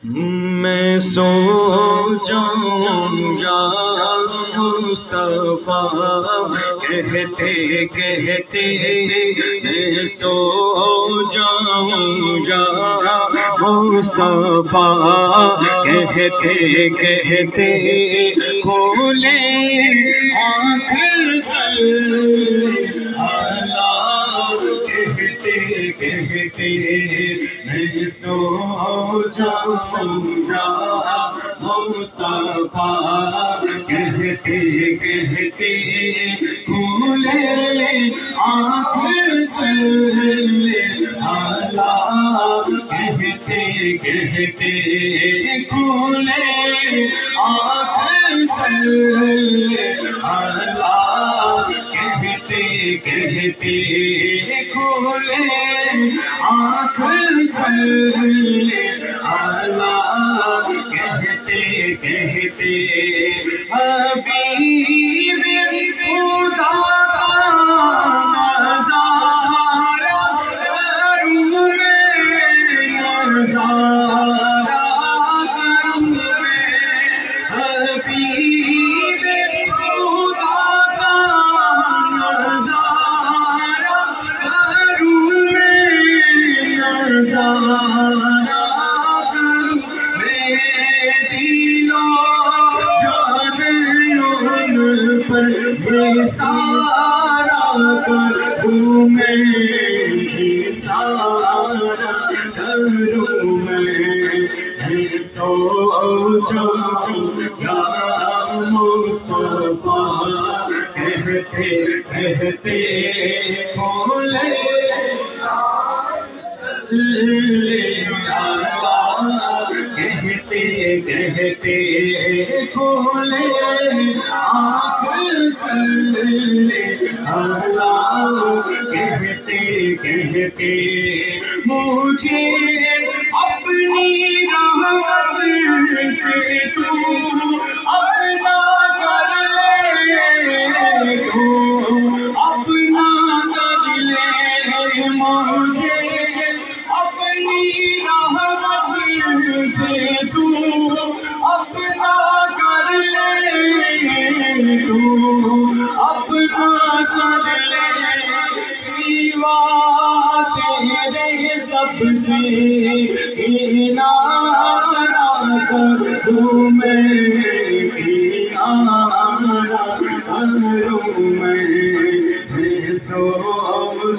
میں سو جاؤں یا مصطفیٰ کہتے کہتے، میں سو جاؤں یا مصطفیٰ کہتے کہتے، کھولے آنکھ صلی اللہ کہتے کہتے، میں سو جاؤں یا مصطفیٰ کہتے کہتے، کھولے آنکھ صلی اللہ کہتے کہتے، کھولے آنکھ صلی اللہ کہتے کہتے، کھولے آنکھ صلی اللہ کہتے کہتے، حبیب خدا کا نظارہ کروں میں، نظارہ کروں میں، حبیب خدا کا نظارہ کروں میں، نظارہ کروں میں، دل و جان پر سارا کروں میں، سارا کروں میں، سو جاؤں یا مصطفیٰ کہتے کہتے، کھولے صلی اللہ کہتے کہتے، کھولے آنکھ صلی اللہ کہتے کہتے، مجھے اپنی رحمت سے تو اپنا کر لے، تو اپنا کر لے، مجھے اپنی رحمت سے تو اپنا کر لے، تو اپنا کر لے، سوا تیرے سب سے کنارہ کروں میں، کنارہ کروں میں، سو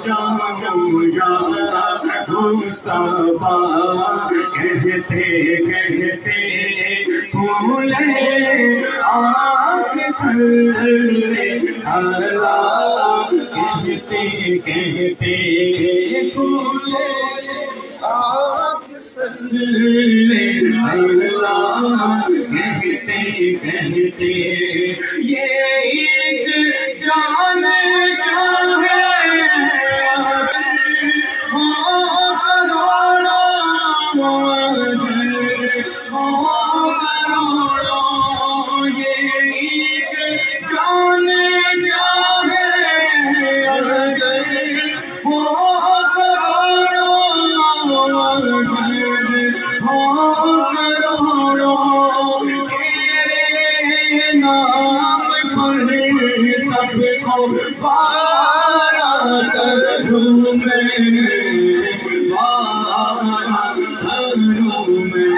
جاؤں یا مصطفیٰ کہتے کہتے، کھولے آنکھ صلی اللہ کہتے کہتے، کھولے آنکھ صلی اللہ کہتے کہتے، یہ ایک جان کیا ہے، سب کو پارا کروں میں، پارا کروں میں،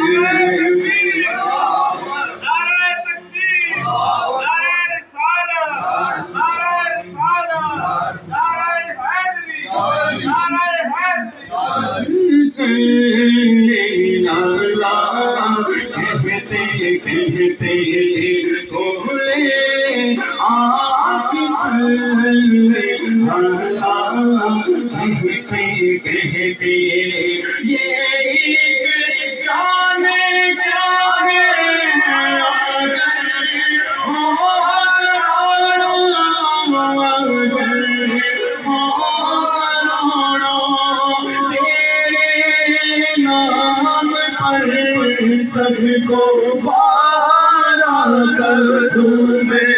صلی اللہ کہتے کہتے، کھولے آنکھ صلی اللہ کہتے کہتے، یہ ایک جان کیا ہے، سب کو پارا کروں میں،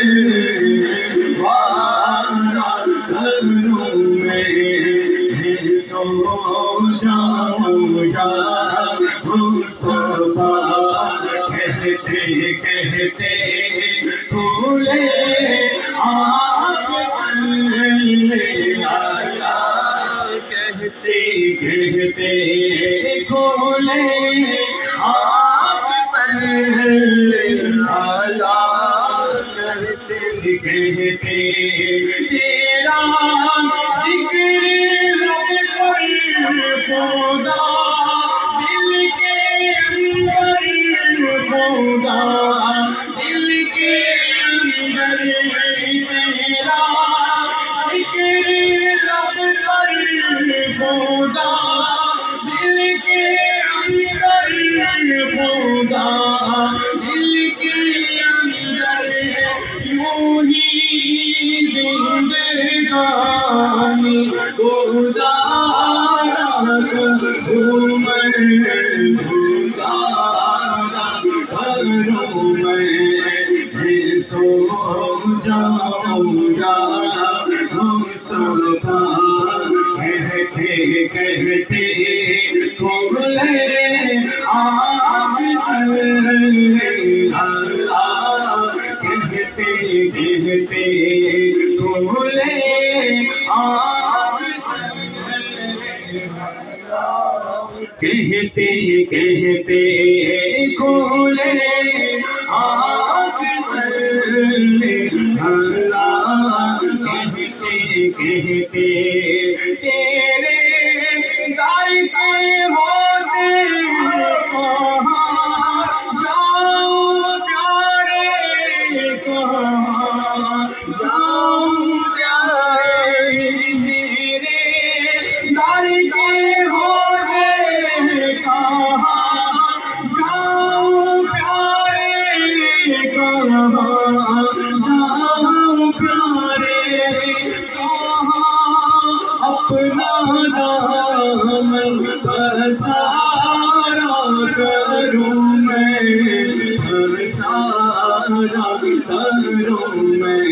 پارا کروں میں، سو جاؤں یا مصطفیٰ کہتے کہتے کھولے آنکھ صلی اللہ کہتے کہتے کھولے آنکھ صلی اللہ کہتے کہتے تیرا ذکر لب پر خدا دل کے اندر خدا دل کے اندر تیرا ذکر لب پر خدا دل کے اندر خدا دل کے اندر یوں ہی زندگانی گزارا کروں میں گزارا کروں میں سو جاؤں گا مصطفیٰ کہتے کہتے کھولے آنکھ صلی اللہ کہتے کہتے کھولے آنکھ صلی اللہ کہتے کہتے کھولے آنکھ صلی اللہ کہتے کہتے تیرے در کے ہوتے کہاں جاؤں پیارے کہاں جاؤں پیارے میرے در کے ہوتے کہاں جاؤں پیارے کہاں جاؤں پیارے کہاں اپنا دامن پسارا کروں میں پسارا کروں میں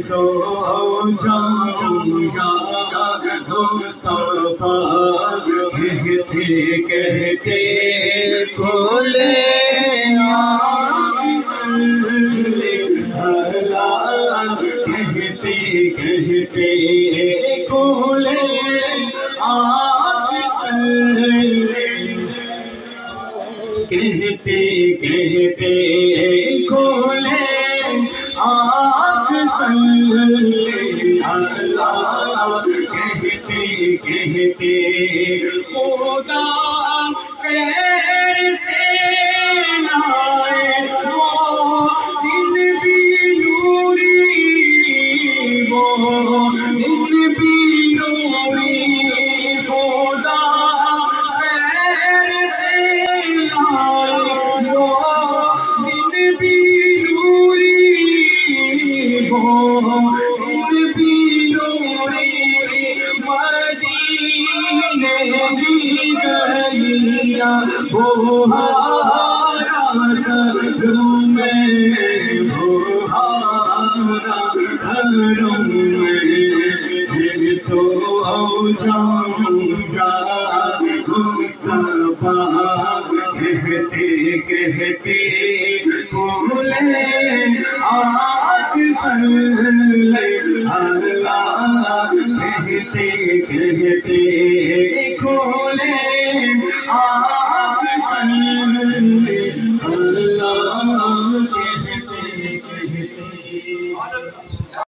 سو جاؤں گا مصطفیٰ کہتے کہتے کھولے آنکھ صلی اللہ کہتے کہتے کھولے آنکھ صلی کہتے کہتے کھولے آنکھ صلی اللہ کہتے کہتے خدا خیر سے لائے وہ دن بھی نوری وہ دن بھی نوری خدا خیر سے لائے وہ دن بھی نوری وہ دن بھی نوری مدینے کی گلیاں بہارا کروں میں بہارا کروں میں سو جاؤں گا مصطفیٰ کہتے کہتے کھولے آنکھ صلی اللہ کہتے کہتے کھولے آنکھ صلی اللہ کہتے کہتے